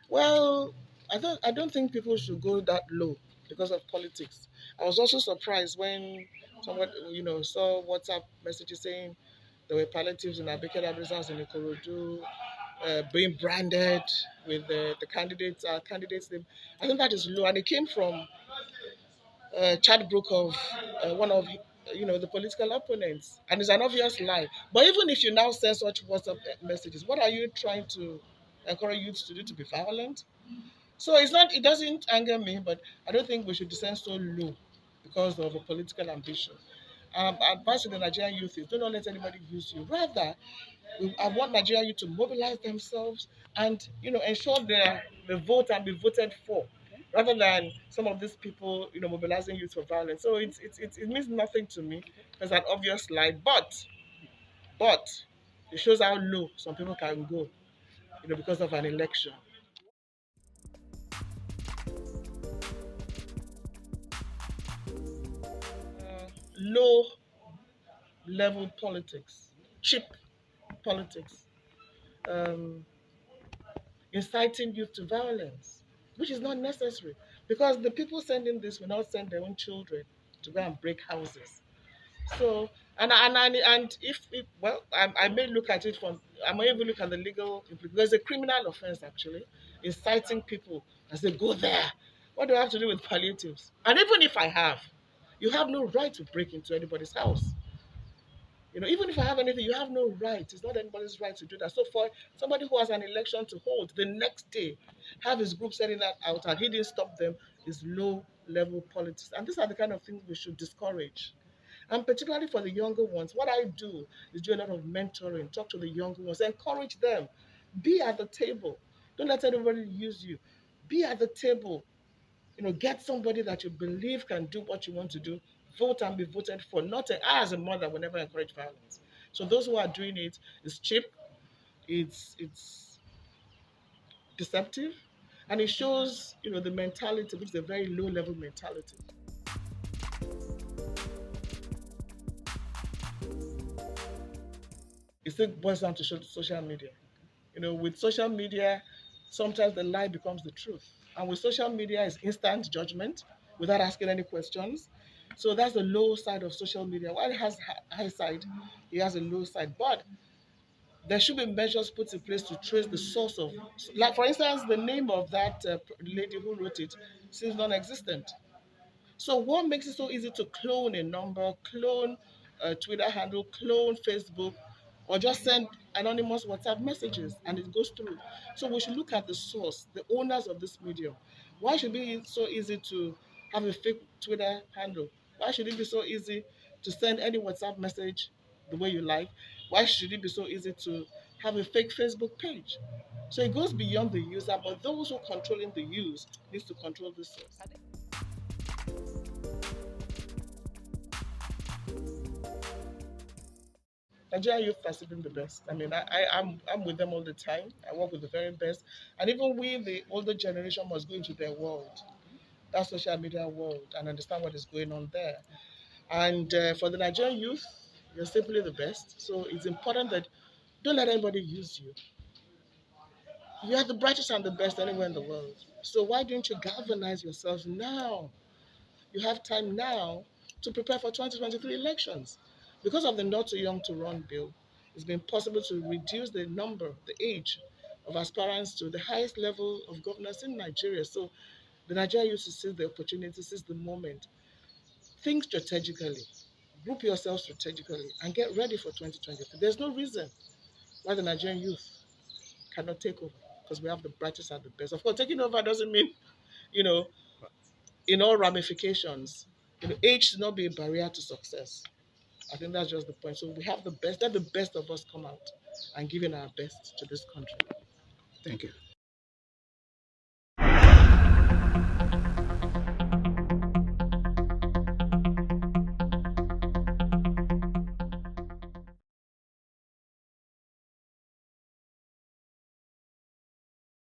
Well, I don't think people should go that low because of politics. I was also surprised when someone saw WhatsApp messages saying there were palliatives in Abike Dabiri-Erewa's house in Ikorodu, being branded with the candidates name. I think that is low, and it came from chat book of one of the political opponents, and it's an obvious lie. But even if you now send such WhatsApp messages, what are you trying to encourage youth to do, to be violent? So it's not. It doesn't anger me, but I don't think we should descend so low because of a political ambition. Advice to the Nigerian youth is: do not let anybody use you. Rather, I want Nigerian youth to mobilize themselves and ensure they vote and be voted for, rather than some of these people mobilizing youth for violence. So it means nothing to me. There's an obvious lie, but it shows how low some people can go, because of an election. Low level politics, cheap politics, um, inciting youth to violence, which is not necessary because the people sending this will not send their own children to go and break houses. So, and if well, I may look at it from, I may even look at the legal implications. There's a criminal offense actually, inciting people as they go there. What do I have to do with palliatives? And even if I have, you have no right to break into anybody's house. Even if I have anything, you have no right. It's not anybody's right to do that. So for somebody who has an election to hold the next day, have his group setting that out and he didn't stop them, is low level politics. And these are the kind of things we should discourage. And particularly for the younger ones, what I do is do a lot of mentoring, talk to the younger ones, encourage them. Be at the table. Don't let anybody use you. Be at the table. Get somebody that you believe can do what you want to do. Vote and be voted for. Not I as a mother will never encourage violence. So those who are doing it is cheap, it's deceptive, and it shows the mentality, which is a very low level mentality. It still boils down to social media. With social media, sometimes the lie becomes the truth. And with social media, it's instant judgment without asking any questions. So that's the low side of social media. While it has high side, it has a low side. But there should be measures put in place to trace the source of, like for instance, the name of that lady who wrote it seems non-existent. So what makes it so easy to clone a number, clone a Twitter handle, clone Facebook, or just send anonymous WhatsApp messages and it goes through? So we should look at the source, the owners of this medium. Why should it be so easy to have a fake Twitter handle? Why should it be so easy to send any WhatsApp message the way you like? Why should it be so easy to have a fake Facebook page? So it goes beyond the user, but those who are controlling the use needs to control the source. Nigerian youth are still the best. I mean, I'm with them all the time. I work with the very best, and even we, the older generation, must go into their world, that social media world, and understand what is going on there. And for the Nigerian youth, you're simply the best. So it's important that don't let anybody use you. You are the brightest and the best anywhere in the world. So why don't you galvanize yourselves now? You have time now to prepare for 2023 elections. Because of the Not Too Young to Run bill, it's been possible to reduce the age of aspirants to the highest level of governance in Nigeria. So the Nigerian youth to seize the opportunity, seize the moment. Think strategically, group yourself strategically, and get ready for 2023. There's no reason why the Nigerian youth cannot take over because we have the brightest and the best. Of course, taking over doesn't mean, you know, in all ramifications, age should not be a barrier to success. I think that's just the point. So we have the best. Let the best of us come out and give in our best to this country. Thank you.